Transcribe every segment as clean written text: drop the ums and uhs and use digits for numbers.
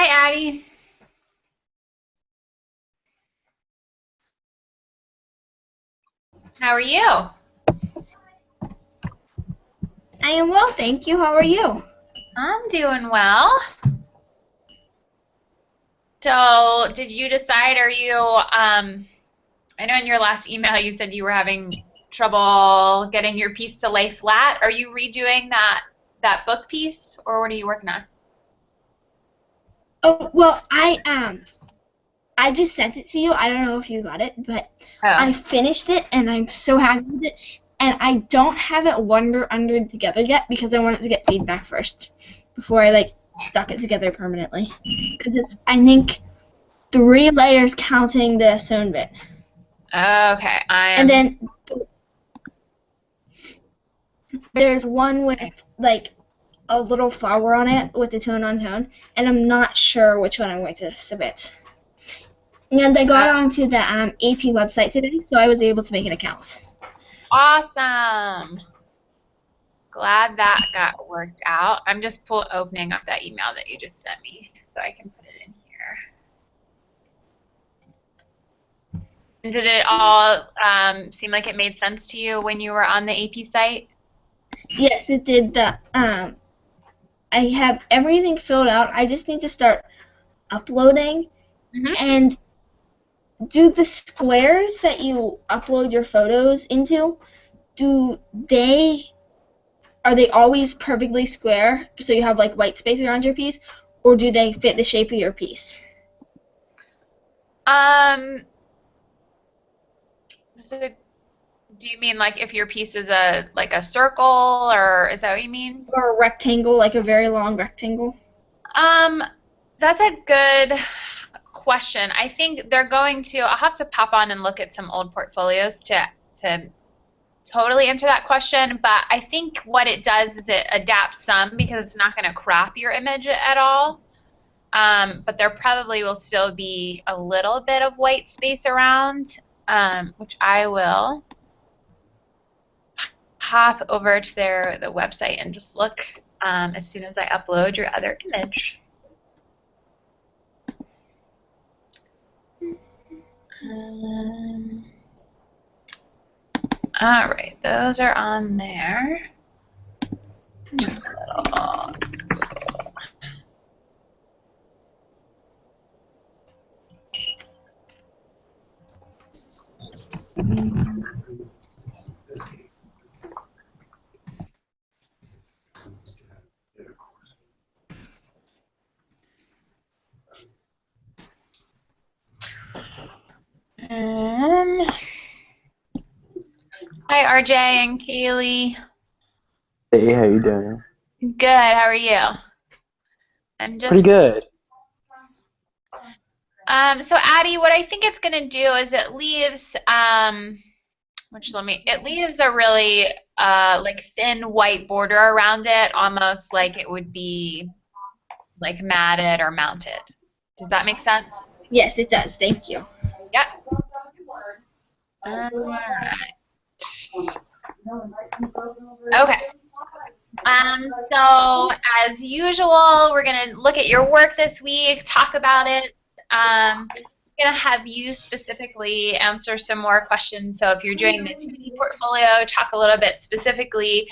Hi, Addie. How are you? I am well, thank you. How are you? I'm doing well. So, did you decide, I know in your last email you said you were having trouble getting your piece to lay flat. Are you redoing that book piece, or what are you working on? Oh, well, I just sent it to you. I don't know if you got it, but Oh. I finished it and I'm so happy with it. And I don't have it under together yet because I wanted to get feedback first before I stuck it together permanently. Because it's I think 3 layers counting the sewn bit, Okay, I and am. then there's one with a little flower on it with the tone on tone, and I'm not sure which one I'm going to submit. And I got onto the AP website today, so I was able to make an account. Awesome. Glad that got worked out. I'm just opening up that email that you just sent me so I can put it in here. Did it all seem like it made sense to you when you were on the AP site? Yes, it did. I have everything filled out. I just need to start uploading. Hmm. And do the squares that you upload your photos into, do they are they always perfectly square so you have white space around your piece, or do they fit the shape of your piece? Um, so do you mean like if your piece is a circle, or is that what you mean? Or a rectangle, like a very long rectangle? Um, that's a good question. I think they're going to, I'll have to pop on and look at some old portfolios to totally answer that question, but I think what it does is it adapts some because it's not going to crop your image at all. But there probably will still be a little bit of white space around, which I will hop over to the website and just look as soon as I upload your other image. Um, all right, those are on there. Little- Um, Hi, RJ and Kaylee. Hey, how you doing? Good. How are you? I'm Pretty just good. so Addie, what I think it's gonna do is it leaves it leaves a really like thin white border around it, almost like it would be like matted or mounted. Does that make sense? Yes, it does. Thank you. Yep. All right. Okay. So as usual, we're gonna look at your work this week, talk about it. I'm gonna have you specifically answer some more questions. So if you're doing the 2D portfolio, talk a little bit specifically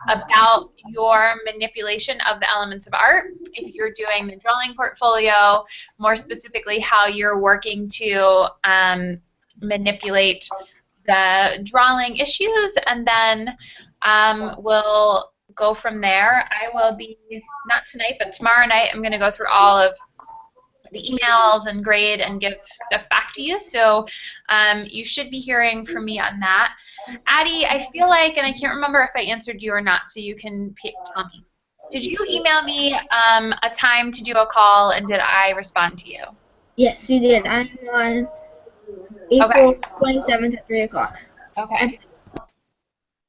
about your manipulation of the elements of art. If you're doing the drawing portfolio, more specifically how you're working to manipulate the drawing issues, and then we'll go from there. I will be, not tonight, but tomorrow night, I'm going to go through all of the emails and grade and give stuff back to you. So you should be hearing from me on that. Addie, I feel like, and I can't remember if I answered you or not, so you can tell me. Did you email me a time to do a call, and did I respond to you? Yes, you did. I'm on Okay. April 27th at 3 o'clock. Okay.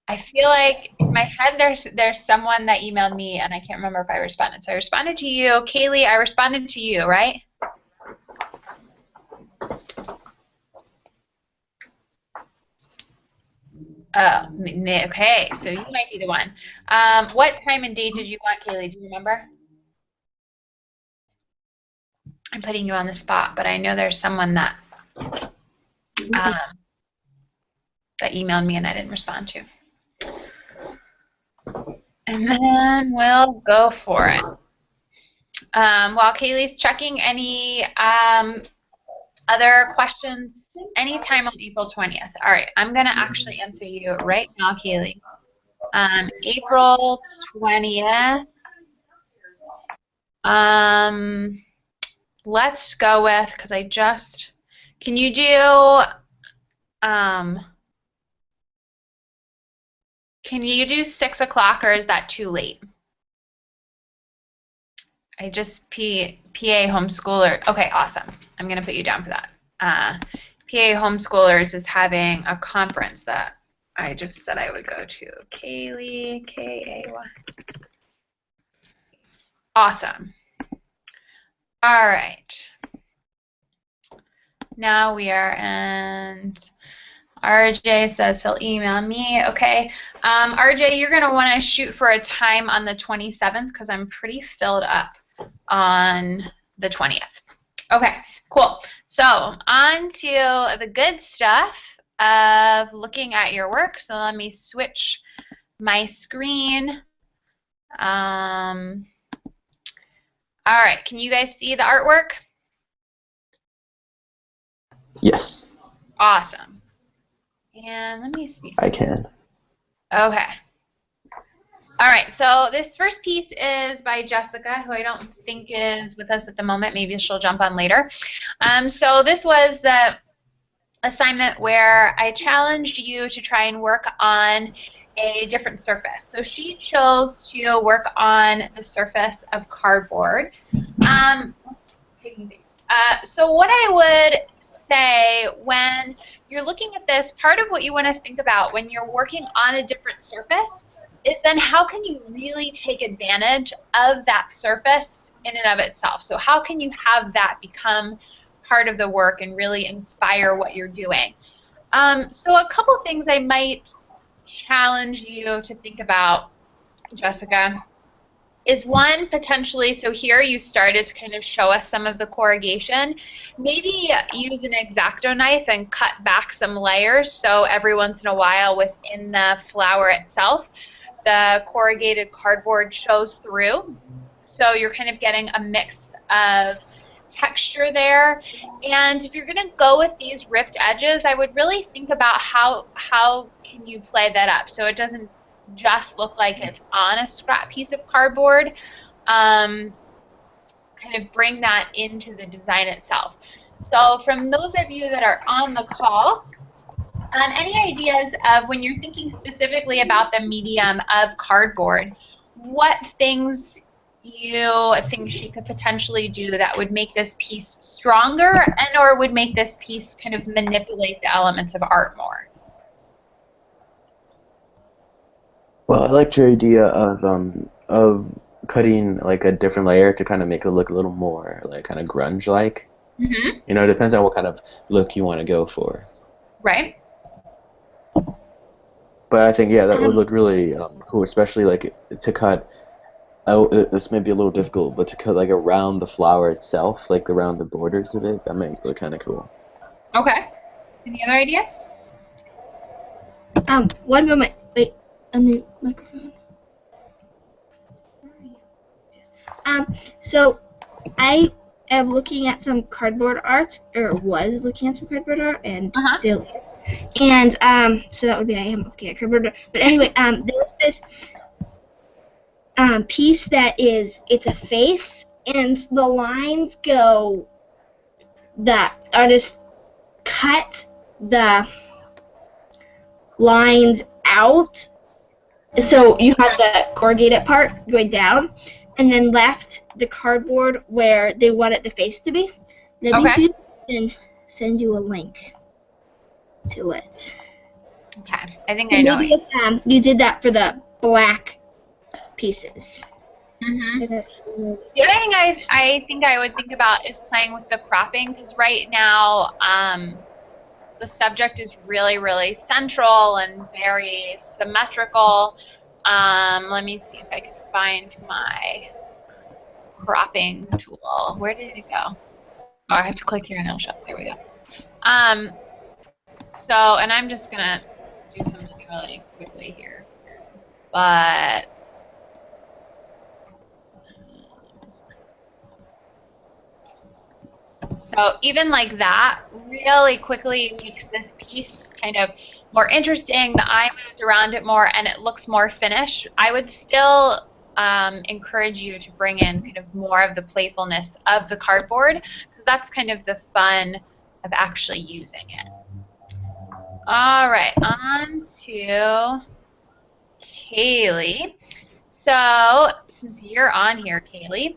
I feel like in my head there's someone that emailed me and I can't remember if I responded. So I responded to you. Kaylee, I responded to you, right? Oh, okay. So you might be the one. What time and date did you want, Kaylee? Do you remember? I'm putting you on the spot, but I know there's someone that that emailed me and I didn't respond to. And then we'll go for it. While Kaylee's checking, any other questions anytime on April 20th? All right, I'm going to actually answer you right now, Kaylee. April 20th. Let's go with, because I just, can you do 6 o'clock, or is that too late? I just PA homeschooler. Okay, awesome. I'm going to put you down for that. PA Homeschoolers is having a conference that I just said I would go to. Kaylee, K-A-Y. Awesome. All right. Now we are, and RJ says he'll email me. Okay. RJ, you're going to want to shoot for a time on the 27th because I'm pretty filled up on the 20th. Okay, cool. So on to the good stuff of looking at your work. So let me switch my screen. All right, can you guys see the artwork? Yes. Awesome. And let me see. I can. Okay. All right, so this first piece is by Jessica, who I don't think is with us at the moment. Maybe she'll jump on later. So this was the assignment where I challenged you to try and work on a different surface. So she chose to work on the surface of cardboard. So what I would say when you're looking at this, part of what you want to think about when you're working on a different surface is then how can you really take advantage of that surface in and of itself? So how can you have that become part of the work and really inspire what you're doing? So a couple things I might challenge you to think about, Jessica, is one, potentially, so here you started to kind of show us some of the corrugation. Maybe use an X-Acto knife and cut back some layers so every once in a while within the flower itself, the corrugated cardboard shows through. So you're kind of getting a mix of texture there. And if you're going to go with these ripped edges, I would really think about how can you play that up so it doesn't just look like it's on a scrap piece of cardboard. Kind of bring that into the design itself. So from those of you that are on the call, any ideas of when you're thinking specifically about the medium of cardboard, what things you think she could potentially do that would make this piece stronger and or would make this piece kind of manipulate the elements of art more? Well, I liked your idea of cutting like a different layer to kind of make it look a little more like kind of grunge-like. Mm-hmm. You know, it depends on what kind of look you want to go for. Right. But I think, yeah, that would look really cool, especially like to cut. This may be a little difficult, but to cut like around the flower itself, like around the borders of it, that might look kind of cool. Okay. Any other ideas? 1 moment. Wait, unmute microphone. So I am looking at some cardboard art, or was looking at some cardboard art, and still. And so that would be I am looking at cardboard art. But anyway, there's this piece that is, it's a face, and the lines go, the artist cut the lines out, so you had the corrugated part going down, and then left the cardboard where they wanted the face to be. Let me see if I can send you a link to it. Okay, I think So I know. maybe if you did that for the black pieces. Mm-hmm. The other thing I think I would think about is playing with the cropping, because right now the subject is really, really central and very symmetrical. Let me see if I can find my cropping tool. Where did it go? Oh, I have to click here and it'll show. There we go. Um, so, and I'm just gonna do something really quickly here, but so even like that really quickly makes this piece kind of more interesting. The eye moves around it more and it looks more finished. I would still encourage you to bring in kind of more of the playfulness of the cardboard because that's kind of the fun of actually using it. All right, on to Kaylee. So since you're on here, Kaylee,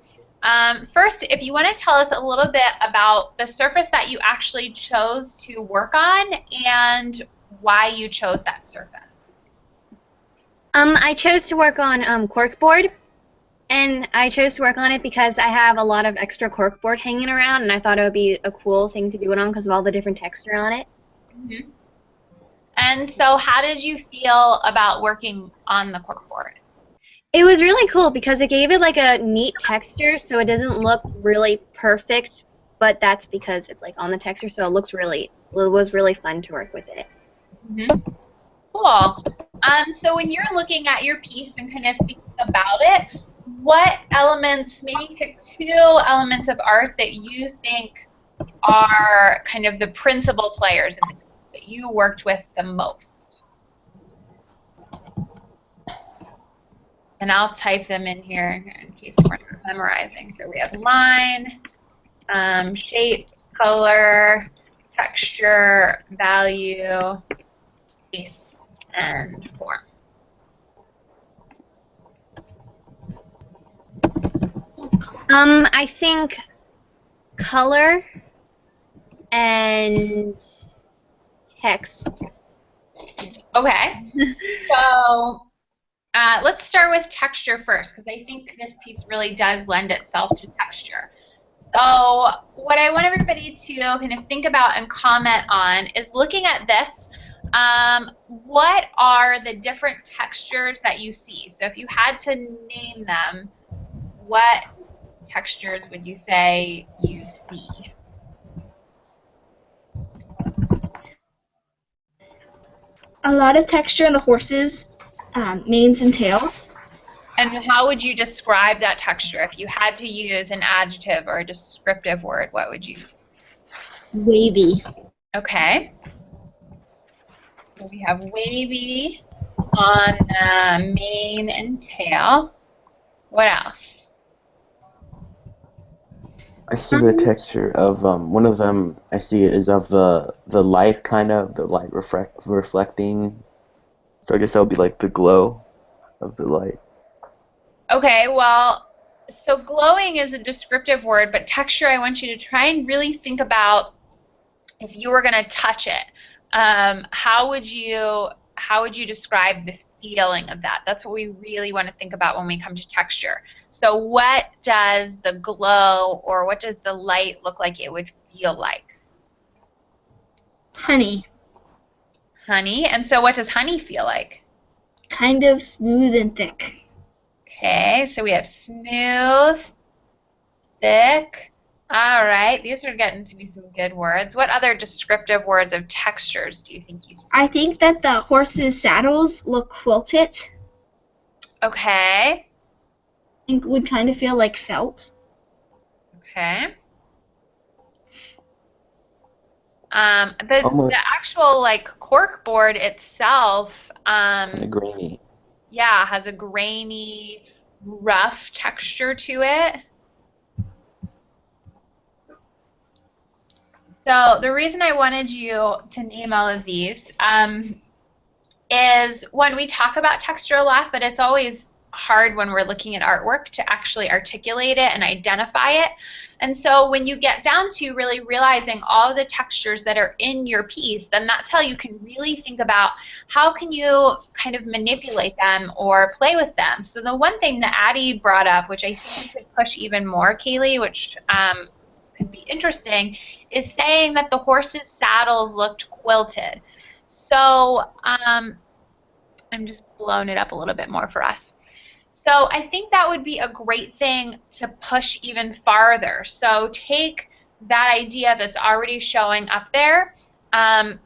first, if you want to tell us a little bit about the surface that you actually chose to work on and why you chose that surface. I chose to work on corkboard, and I chose to work on it because I have a lot of extra corkboard hanging around, and I thought it would be a cool thing to do it on because of all the different texture on it. Mm-hmm. And so how did you feel about working on the corkboard? It was really cool because it gave it like a neat texture, so it doesn't look really perfect, but that's because it's like on the texture, so it was really fun to work with it. Mm-hmm. Cool. So when you're looking at your piece and kind of thinking about it, what elements, maybe pick 2 elements of art that you think are kind of the principal players in the piece that you worked with the most? And I'll type them in here in case we're not memorizing. So we have line, shape, color, texture, value, space, and form. I think color and text. Okay. So let's start with texture first, because I think this piece really does lend itself to texture. So what I want everybody to kind of think about and comment on is looking at this. What are the different textures that you see? So if you had to name them, what textures would you say you see? A lot of texture in the horses, manes and tails. And how would you describe that texture? If you had to use an adjective or a descriptive word, what would you use? Wavy. Okay. So we have wavy on mane and tail. What else? I see the texture of one of them. I see is of the light, kind of the light reflecting. So I guess that would be like the glow of the light. Okay, well, so glowing is a descriptive word, but texture, I want you to try and really think about if you were going to touch it. How would you describe the feeling of that? That's what we really want to think about when we come to texture. So what does the glow or what does the light look like it would feel like? Honey. Honey. And so what does honey feel like? Kind of smooth and thick. Okay, so we have smooth, thick. All right, these are getting to be some good words. What other descriptive words of textures do you think you see? I think that the horses' saddles look quilted. Okay. It would kind of feel like felt. Okay. The actual like cork board itself, Kind of grainy. yeah, has a grainy, rough texture to it. So the reason I wanted you to name all of these is, one, we talk about texture a lot, but it's always hard when we're looking at artwork to actually articulate it and identify it. And so when you get down to really realizing all the textures that are in your piece, then that's how you can really think about how can you kind of manipulate them or play with them. So the one thing that Addie brought up, which I think you could push even more, Kaylee, which could be interesting, is saying that the horses' saddles looked quilted. So I'm just blowing it up a little bit more for us. So I think that would be a great thing to push even farther. So take that idea that's already showing up there and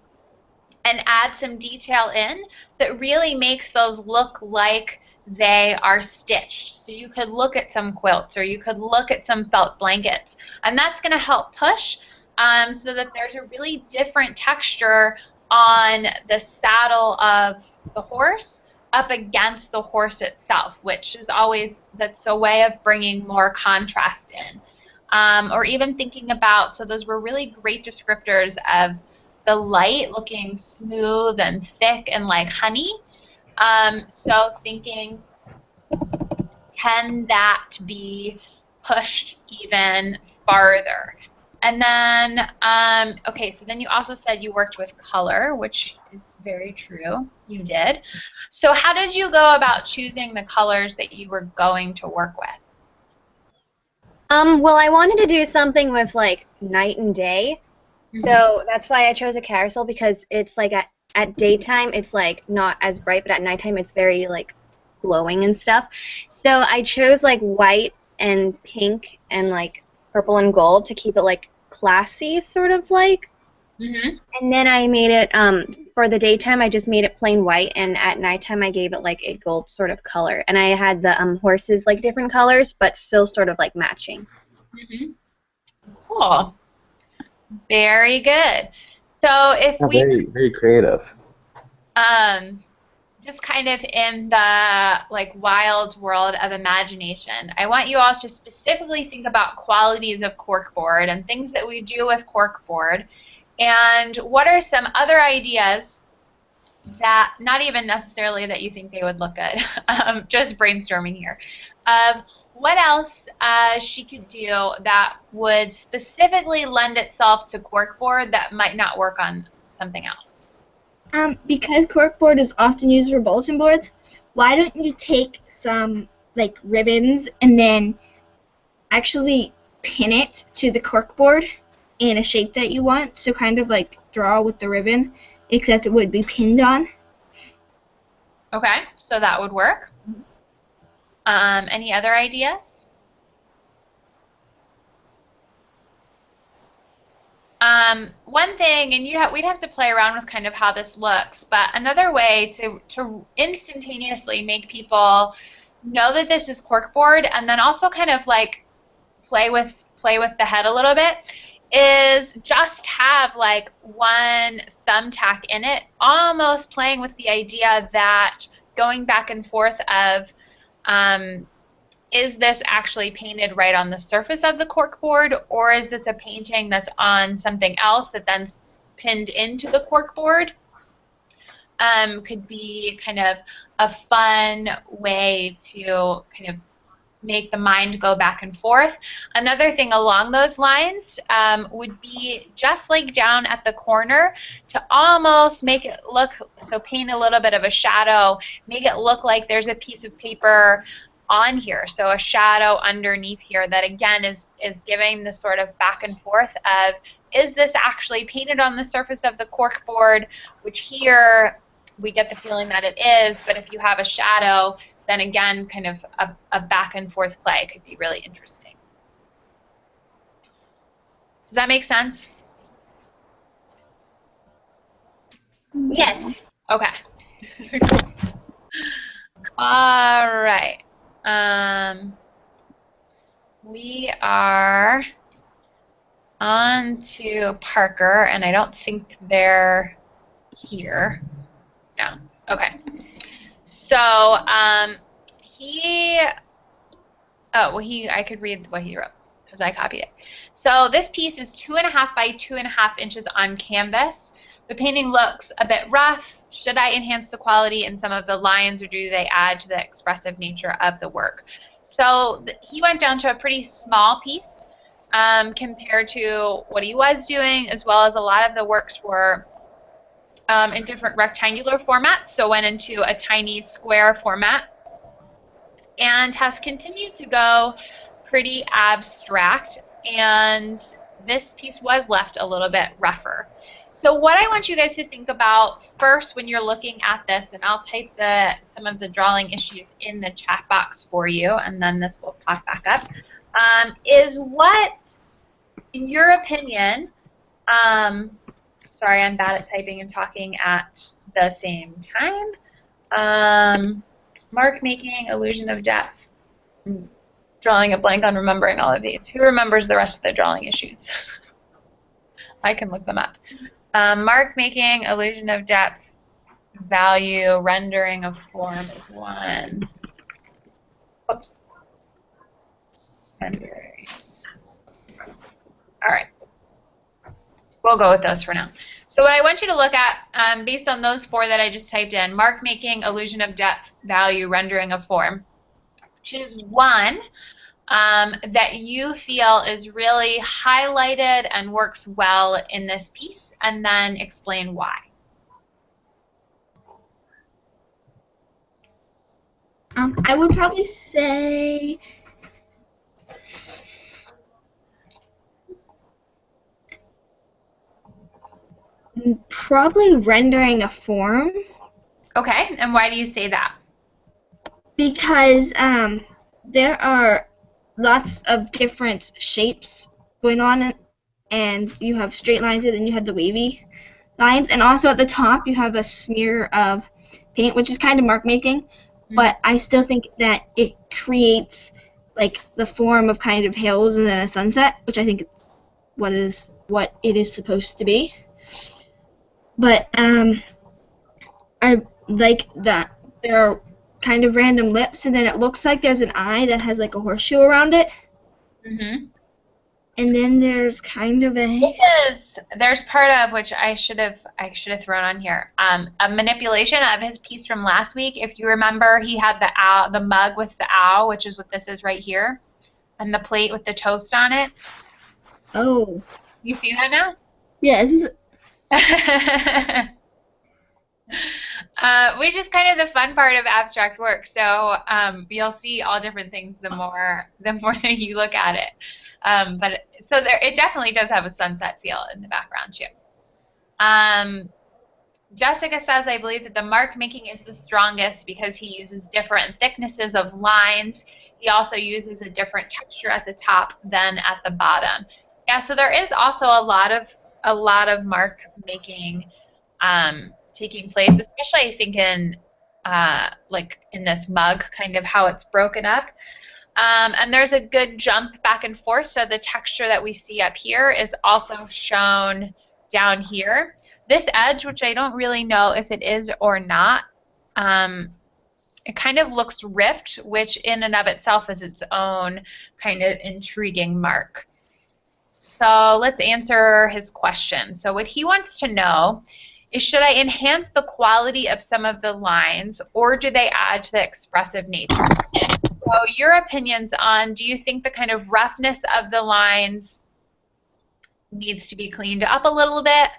add some detail in that really makes those look like they are stitched. So you could look at some quilts or you could look at some felt blankets, and that's going to help push so that there's a really different texture on the saddle of the horse up against the horse itself, which is always, that's a way of bringing more contrast in. Or even thinking about, so those were really great descriptors of the light looking smooth and thick and like honey. So thinking, can that be pushed even farther? And then, okay, so then you also said you worked with color, which is very true. You did. So how did you go about choosing the colors that you were going to work with? Well, I wanted to do something with like night and day. So that's why I chose a carousel, because it's like at daytime it's like not as bright, but at nighttime it's very like glowing and stuff. So I chose like white and pink and like purple and gold to keep it like classy, sort of like. And then I made it for the daytime I just made it plain white, and at nighttime I gave it like a gold sort of color. And I had the horses like different colors, but still sort of like matching. Cool. Very good. So if we very, very creative. just kind of in the like wild world of imagination, I want you all to specifically think about qualities of corkboard and things that we do with corkboard, and what are some other ideas that, not even necessarily that you think they would look good, just brainstorming here, of what else she could do that would specifically lend itself to corkboard that might not work on something else. Because corkboard is often used for bulletin boards, why don't you take some like ribbons and then actually pin it to the corkboard in a shape that you want, so kind of like draw with the ribbon, except it would be pinned on. Okay, so that would work. Any other ideas? One thing, and we'd have to play around with kind of how this looks, but another way to instantaneously make people know that this is corkboard, and then also kind of like play with the head a little bit, is just have like one thumbtack in it, almost playing with the idea that going back and forth of is this actually painted right on the surface of the corkboard, or is this a painting that's on something else that then's pinned into the corkboard? Could be kind of a fun way to kind of make the mind go back and forth. Another thing along those lines would be just like down at the corner to almost make it look, so paint a little bit of a shadow, make it look like there's a piece of paper on here, so a shadow underneath here that again is giving the sort of back and forth of, is this actually painted on the surface of the corkboard, which here we get the feeling that it is, but if you have a shadow, then again kind of a back and forth play could be really interesting. Does that make sense? Yes. Okay. All right. We are on to Parker, and I don't think they're here. No. Okay. So I could read what he wrote because I copied it. So this piece is 2.5 by 2.5 inches on canvas. The painting looks a bit rough. Should I enhance the quality in some of the lines, or do they add to the expressive nature of the work? So he went down to a pretty small piece compared to what he was doing, as well as a lot of the works were in different rectangular formats, so went into a tiny square format, and has continued to go pretty abstract, and this piece was left a little bit rougher. So what I want you guys to think about first when you're looking at this, and I'll type some of the drawing issues in the chat box for you, and then this will pop back up, is what in your opinion, sorry, I'm bad at typing and talking at the same time. Mark making, illusion of depth. I'm drawing a blank on remembering all of these. Who remembers the rest of the drawing issues? I can look them up. Mark making, illusion of depth, value, rendering of form is one. Oops. Rendering. All right. We'll go with those for now. So what I want you to look at, based on those four that I just typed in, mark making, illusion of depth, value, rendering of form, choose one that you feel is really highlighted and works well in this piece, and then explain why. I would probably say probably rendering a form. Okay, and why do you say that? Because there are lots of different shapes going on, and you have straight lines and then you have the wavy lines, and also at the top you have a smear of paint, which is kind of mark making, but I still think that it creates like the form of kind of hills and then a sunset, which I think what it is supposed to be. But I like that there are kind of random lips, and then it looks like there's an eye that has like a horseshoe around it. Mm-hmm. And then there's kind of a... There's part of which I should have thrown on here. A manipulation of his piece from last week. If you remember, he had the owl, the mug with the owl, which is what this is right here, and the plate with the toast on it. Oh. You see that now? Yes. Which is kind of the fun part of abstract work. So you'll see all different things the more that you look at it. But so it definitely does have a sunset feel in the background too. Jessica says, I believe that the mark making is the strongest because he uses different thicknesses of lines. He also uses a different texture at the top than at the bottom. Yeah, so there is also a lot of mark making taking place, especially I think in like in this mug, kind of how it's broken up. And there's a good jump back and forth, so the texture that we see up here is also shown down here. This edge, which I don't really know if it is or not, it kind of looks ripped, which in and of itself is its own kind of intriguing mark. So let's answer his question. So what he wants to know is, should I enhance the quality of some of the lines, or do they add to the expressive nature? So your opinions on, do you think the kind of roughness of the lines needs to be cleaned up a little bit,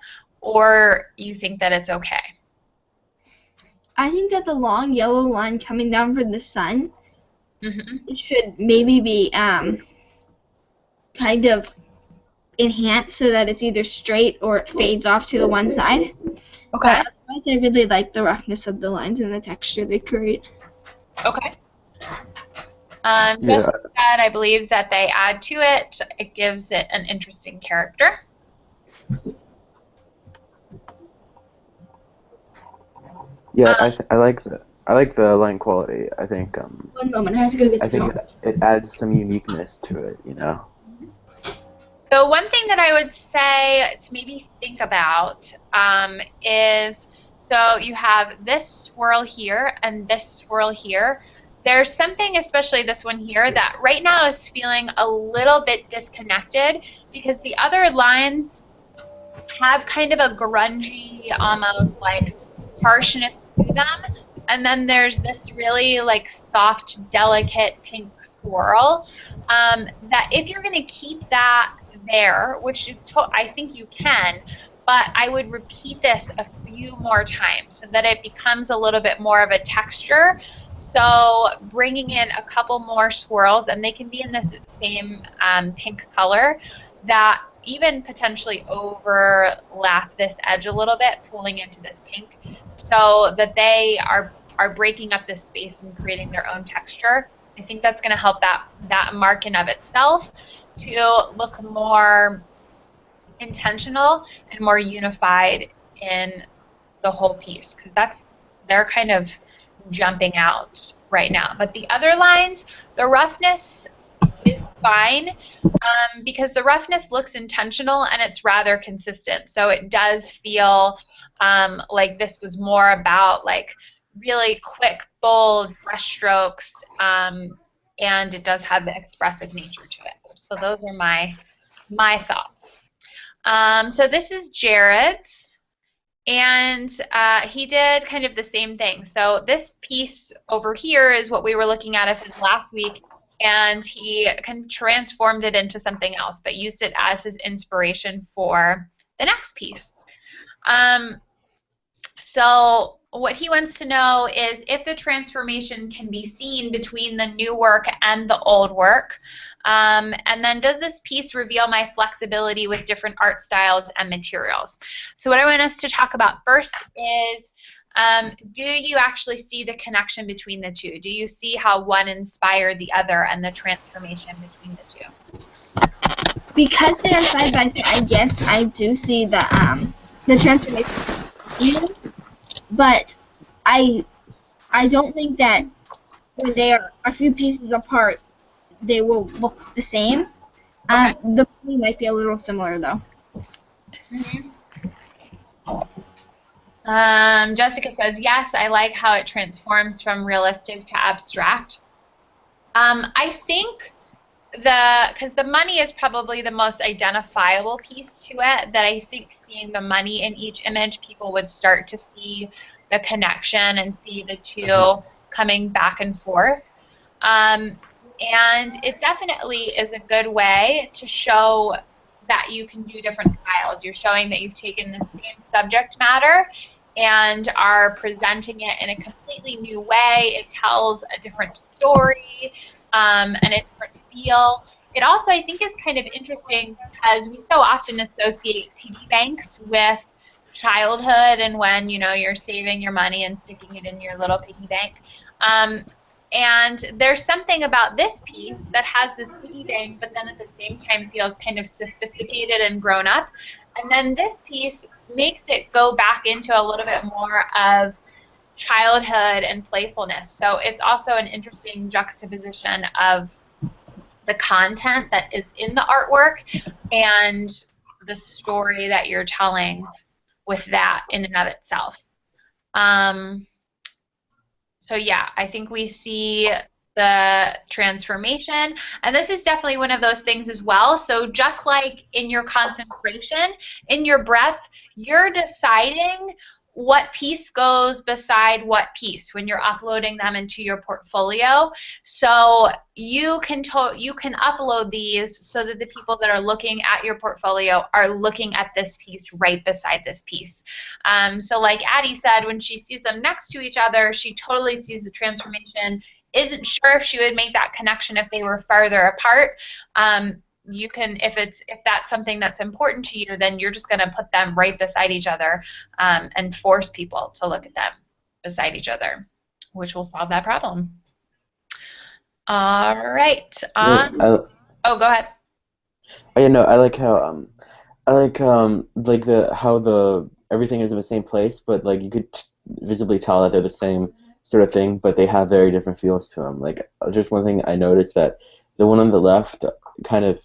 or you think that it's okay? I think that the long yellow line coming down from the sun should maybe be kind of enhanced so that it's either straight or it fades off to the one side. Okay. But otherwise, I really like the roughness of the lines and the texture they create. Okay. Just said, I believe that they add to it. It gives it an interesting character. Yeah, I like the line quality. I think. One moment, I have to go get the I think it adds some uniqueness to it, you know. So one thing that I would say to maybe think about is, so you have this swirl here and this swirl here. There's something, especially this one here, that right now is feeling a little bit disconnected because the other lines have kind of a grungy, almost like harshness to them. And then there's this really like soft, delicate pink swirl that if you're going to keep that there, which is I think you can, but I would repeat this a few more times so that it becomes a little bit more of a texture. So bringing in a couple more swirls, and they can be in this same pink color, that even potentially overlap this edge a little bit, pulling into this pink, so that they are breaking up this space and creating their own texture. I think that's going to help that mark in of itself. to look more intentional and more unified in the whole piece, because they're kind of jumping out right now. But the other lines, the roughness is fine, because the roughness looks intentional and it's rather consistent. So it does feel like this was more about like really quick, bold brush strokes, and it does have the expressive nature to it. So those are my thoughts. So this is Jared's. And he did kind of the same thing. So this piece over here is what we were looking at of his last week, and he kind of transformed it into something else, but used it as his inspiration for the next piece. So what he wants to know is if the transformation can be seen between the new work and the old work. And then, does this piece reveal my flexibility with different art styles and materials? So what I want us to talk about first is, do you actually see the connection between the two? Do you see how one inspired the other and the transformation between the two? Because they are side by side, yes, I do see the transformation. But I don't think that when they are a few pieces apart, they will look the same. Okay. The painting might be a little similar, though. Jessica says, yes, I like how it transforms from realistic to abstract. I think because the money is probably the most identifiable piece to it, that I think seeing the money in each image, people would start to see the connection and see the two coming back and forth. And it definitely is a good way to show that you can do different styles. You're showing that you've taken the same subject matter and are presenting it in a completely new way. It tells a different story and a different feel. It also, I think, is kind of interesting because we so often associate piggy banks with childhood and when, you know, you're saving your money and sticking it in your little piggy bank. And there's something about this piece that has this piggy bank, but then at the same time feels kind of sophisticated and grown up. And then this piece makes it go back into a little bit more of childhood and playfulness. So it's also an interesting juxtaposition of the content that is in the artwork and the story that you're telling with that in and of itself. So yeah, I think we see the transformation, and this is definitely one of those things as well. So just like in your concentration, in your breath, you're deciding what piece goes beside what piece when you're uploading them into your portfolio. So you can upload these so that the people that are looking at your portfolio are looking at this piece right beside this piece. So like Addie said, when she sees them next to each other, she totally sees the transformation, isn't sure if she would make that connection if they were farther apart. You can, if that's something that's important to you, then you're just going to put them right beside each other and force people to look at them beside each other, which will solve that problem. All right. Oh, go ahead. You know, I like how how everything is in the same place, but like you could visibly tell that they're the same sort of thing, but they have very different feels to them. Like just one thing I noticed, that the one on the left kind of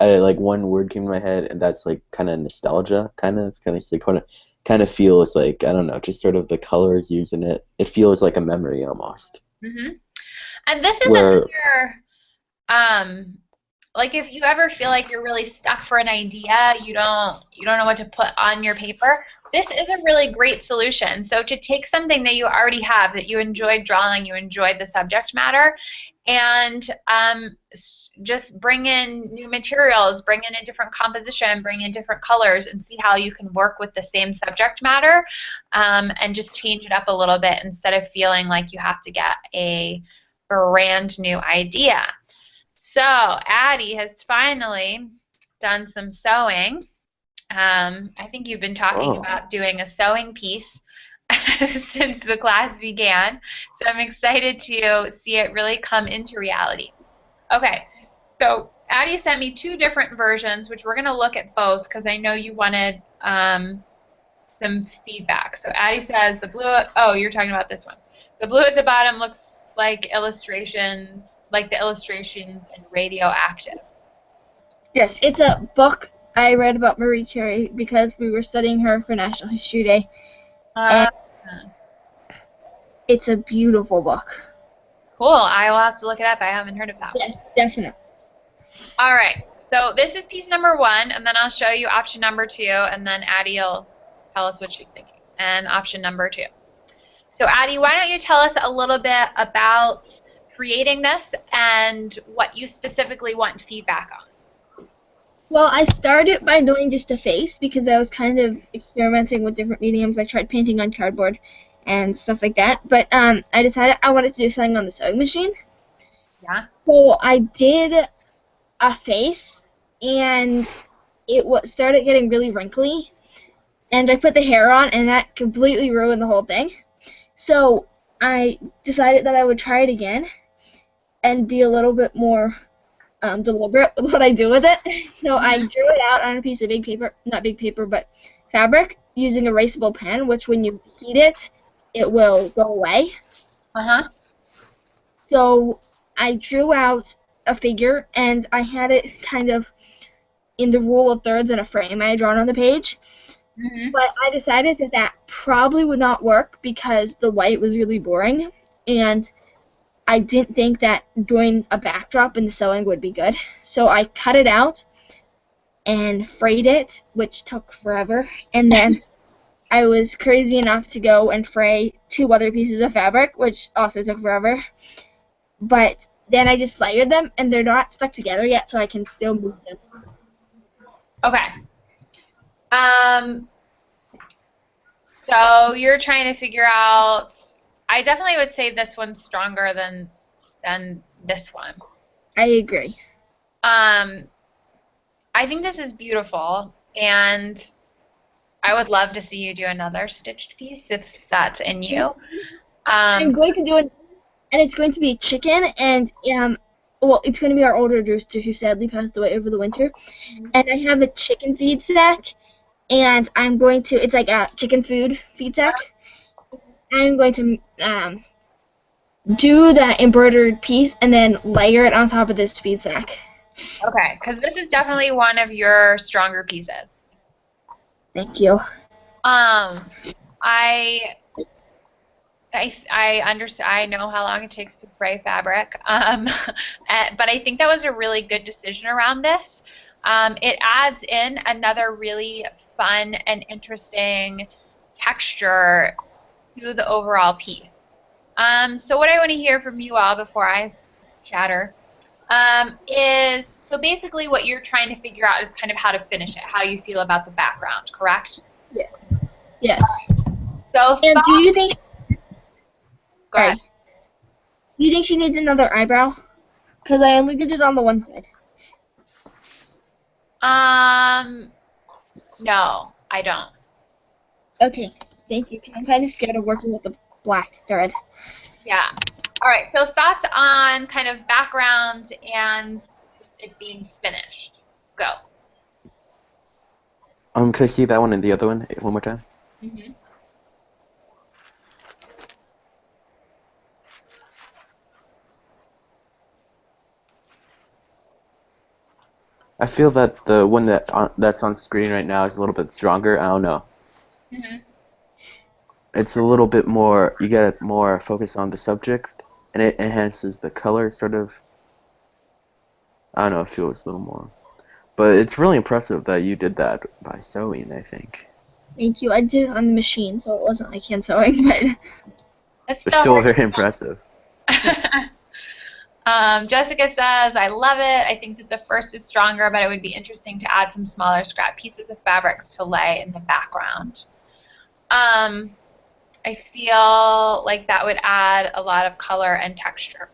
like one word came to my head, and that's like kind of nostalgia, kind of feels like, I don't know, just sort of the colors used in it. It feels like a memory almost. Mm-hmm. And this is another, like if you ever feel like you're really stuck for an idea, you don't know what to put on your paper, this is a really great solution. So to take something that you already have, that you enjoyed drawing, you enjoyed the subject matter, and just bring in new materials, bring in a different composition, bring in different colors, and see how you can work with the same subject matter and just change it up a little bit instead of feeling like you have to get a brand new idea. So Addie has finally done some sewing. I think you've been talking about doing a sewing piece since the class began, so I'm excited to see it really come into reality. Okay, so Addie sent me 2 different versions, which we're going to look at both because I know you wanted some feedback. So Addie says the blue, oh, you're talking about this one. The blue at the bottom looks like illustrations, like the illustrations in Radioactive. Yes, it's a book I read about Marie Curie because we were studying her for National History Day. Uh, It's a beautiful book. cool. I will have to look it up. I haven't heard of that one. Yes, definitely. All right. So this is piece number 1, and then I'll show you option number 2, and then Addie will tell us what she's thinking. And option number 2. So Addie, why don't you tell us a little bit about creating this and what you specifically want feedback on? Well, I started by doing just a face because I was kind of experimenting with different mediums. I tried painting on cardboard and stuff like that. But I decided I wanted to do something on the sewing machine. Yeah. So I did a face, and it started getting really wrinkly. And I put the hair on, and that completely ruined the whole thing. So I decided that I would try it again and be a little bit more deliberate with what I do with it. So I drew it out on a piece of big paper, not big paper, but fabric, using erasable pen, which when you heat it, it will go away. Uh-huh. So I drew out a figure, and I had it kind of in the rule of thirds in a frame I had drawn on the page. Mm-hmm. But I decided that that probably would not work because the white was really boring, and I didn't think that doing a backdrop in the sewing would be good. So I cut it out and frayed it, which took forever, and then I was crazy enough to go and fray 2 other pieces of fabric, which also took forever. But then I just layered them, and they're not stuck together yet, so I can still move them. Okay. So you're trying to figure out, I definitely would say this one's stronger than this one. I agree. I think this is beautiful, and I would love to see you do another stitched piece if that's in you. I'm going to do it, and it's going to be chicken, and well, it's going to be our older rooster who sadly passed away over the winter, and I have a chicken feed sack, and I'm going to, it's like a chicken food feed sack. I'm going to do the embroidered piece and then layer it on top of this feed sack. Okay, because this is definitely one of your stronger pieces. Thank you. I understand. I know how long it takes to fray fabric, but I think that was a really good decision around this. It adds in another really fun and interesting texture to the overall piece. So what I want to hear from you all before I chatter is, so basically what you're trying to figure out is kind of how to finish it, how you feel about the background, correct? Yeah. Yes. So And do you think? Go ahead. Do you think she needs another eyebrow? Because I only did it on the one side. No, I don't. Okay. Thank you. 'Cause I'm kind of scared of working with the black thread. Yeah. All right. So thoughts on kind of background and it being finished. Go. Can I see that one and the other one more time? Mm-hmm. I feel that the one that's on screen right now is a little bit stronger. I don't know. Mm-hmm. It's a little bit more, you get more focus on the subject, and it enhances the color, sort of. I don't know, it feels a little more. But it's really impressive that you did that by sewing, I think. Thank you. I did it on the machine, so it wasn't like hand sewing, but It's It's still very impressive. Jessica says, I love it. I think that the first is stronger, but it would be interesting to add some smaller scrap pieces of fabrics to lay in the background. I feel like that would add a lot of color and texture.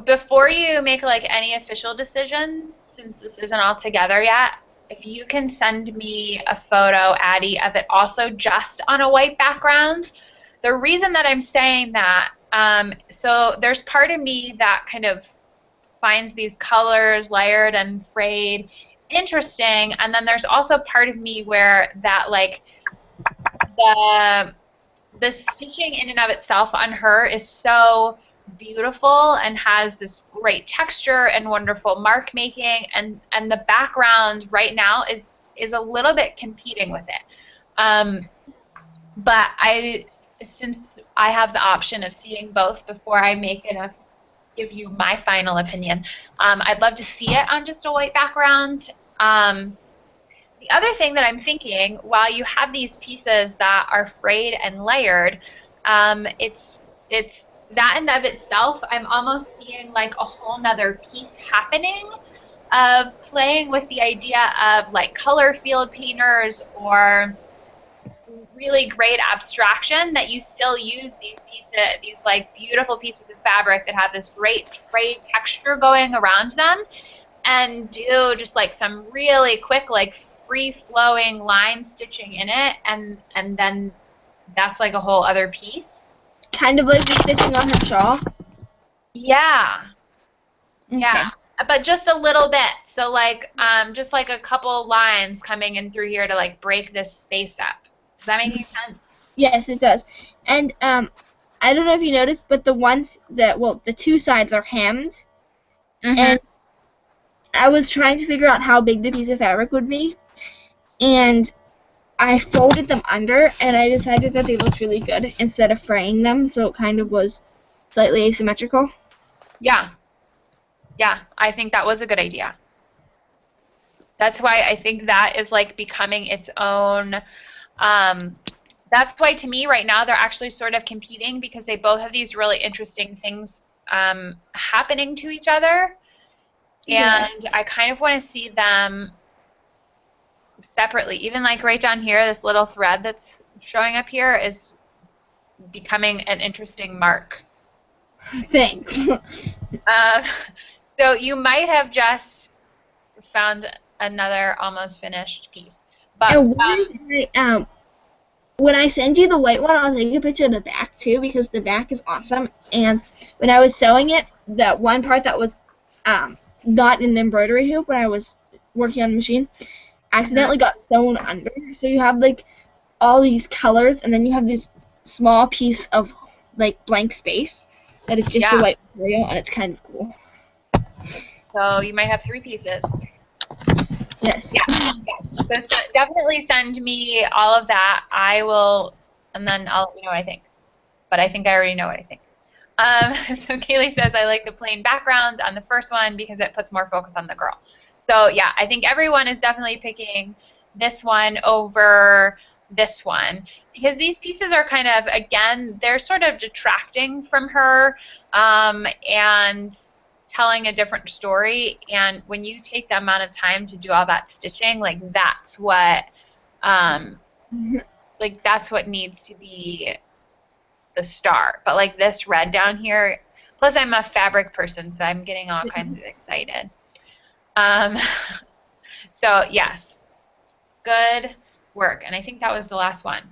Before you make like any official decisions, since this isn't all together yet, if you can send me a photo, Addie, of it also just on a white background. The reason that I'm saying that, so there's part of me that kind of finds these colors, layered and frayed, interesting. And then there's also part of me where that, like, the stitching in and of itself on her is so beautiful and has this great texture and wonderful mark making, and the background right now is a little bit competing with it. But since I have the option of seeing both before I give you my final opinion, I'd love to see it on just a white background. The other thing that I'm thinking, while you have these pieces that are frayed and layered, it's that in and of itself, I'm almost seeing like a whole nother piece happening of playing with the idea of like color field painters or really great abstraction, that you still use these pieces, these like beautiful pieces of fabric that have this great frayed texture going around them, and do just like some really quick, like free-flowing line stitching in it, and then that's like a whole other piece. Kind of like the stitching on her shawl? Yeah. Okay. Yeah. But just a little bit. So like just like a couple lines coming in through here to like break this space up. Does that make any sense? Yes, it does. And I don't know if you noticed, but the two sides are hemmed. Mm-hmm. And I was trying to figure out how big the piece of fabric would be, and I folded them under, and I decided that they looked really good instead of fraying them, so it kind of was slightly asymmetrical. Yeah. Yeah, I think that was a good idea. That's why I think that is like becoming its own, that's why to me right now they're actually sort of competing, because they both have these really interesting things happening to each other. And I kind of want to see them separately. Even like right down here, this little thread that's showing up here is becoming an interesting mark. Thanks. So you might have just found another almost finished piece. But And when I send you the white one, I'll take a picture of the back too, because the back is awesome. And when I was sewing it, that one part that was not in the embroidery hoop when I was working on the machine accidentally got sewn under. So you have like all these colors, and then you have this small piece of like blank space that is just the white material, and it's kind of cool. So you might have 3 pieces. Yes. Yeah. So definitely send me all of that. I will, and then I'll let you know what I think. But I think I already know what I think. So Kaylee says, I like the plain background on the first one because it puts more focus on the girl. So yeah, I think everyone is definitely picking this one over this one, because these pieces are kind of, again, they're sort of detracting from her and telling a different story. And when you take the amount of time to do all that stitching, like that's what that's what needs to be the star. But like this red down here, plus I'm a fabric person, so I'm getting all kinds of excited. So yes, good work. And I think that was the last one.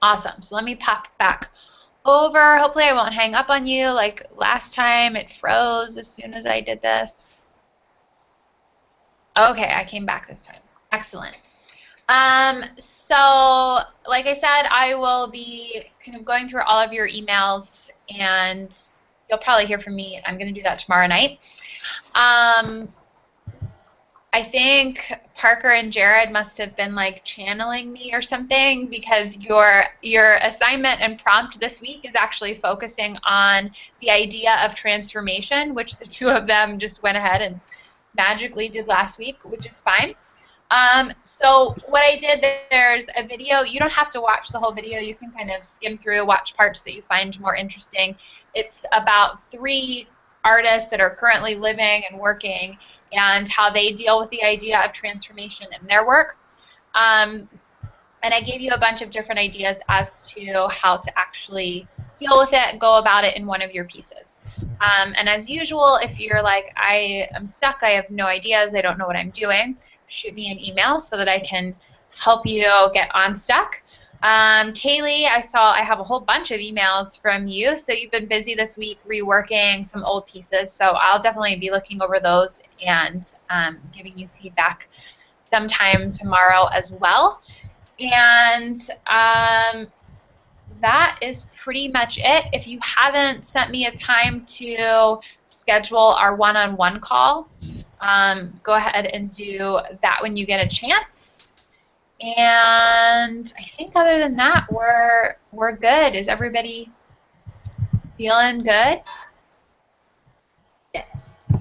Awesome. So let me pop back over. Hopefully I won't hang up on you like last time. It froze as soon as I did this. Okay, I came back this time. Excellent. So like I said, I will be kind of going through all of your emails, and you'll probably hear from me. I'm going to do that tomorrow night. I think Parker and Jared must have been like channeling me or something, because your assignment and prompt this week is actually focusing on the idea of transformation, which the two of them just went ahead and magically did last week, which is fine. So what I did, there's a video. You don't have to watch the whole video. You can kind of skim through, watch parts that you find more interesting. It's about 3 artists that are currently living and working, and how they deal with the idea of transformation in their work. And I gave you a bunch of different ideas as to how to actually deal with it, go about it in one of your pieces. And as usual, if you're like, I am stuck, I have no ideas, I don't know what I'm doing, shoot me an email so that I can help you get unstuck. Kaylee, I have a whole bunch of emails from you, so you've been busy this week reworking some old pieces, so I'll definitely be looking over those and giving you feedback sometime tomorrow as well. And that is pretty much it. If you haven't sent me a time to schedule our one-on-one call, go ahead and do that when you get a chance. And I think other than that, we're good. Is everybody feeling good? Yes.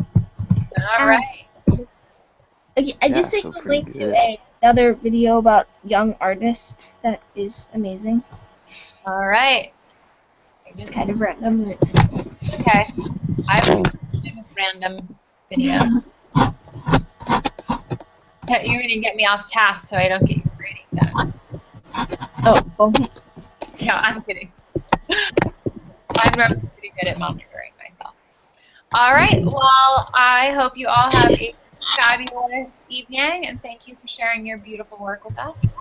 All right. Okay, I just Yeah, sent so a pretty link good. to another video about young artists that is amazing. All right. It's kind of random. Okay. I will do a random video. You're going to get me off task so I don't get your grading done. Oh, No, I'm kidding. I'm normally pretty good at monitoring myself. All right. Well, I hope you all have a fabulous evening, and thank you for sharing your beautiful work with us.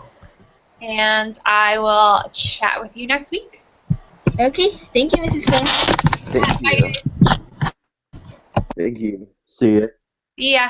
And I will chat with you next week. okay. Thank you, Mrs. Kane. Thank you. Thank you. See ya. See ya.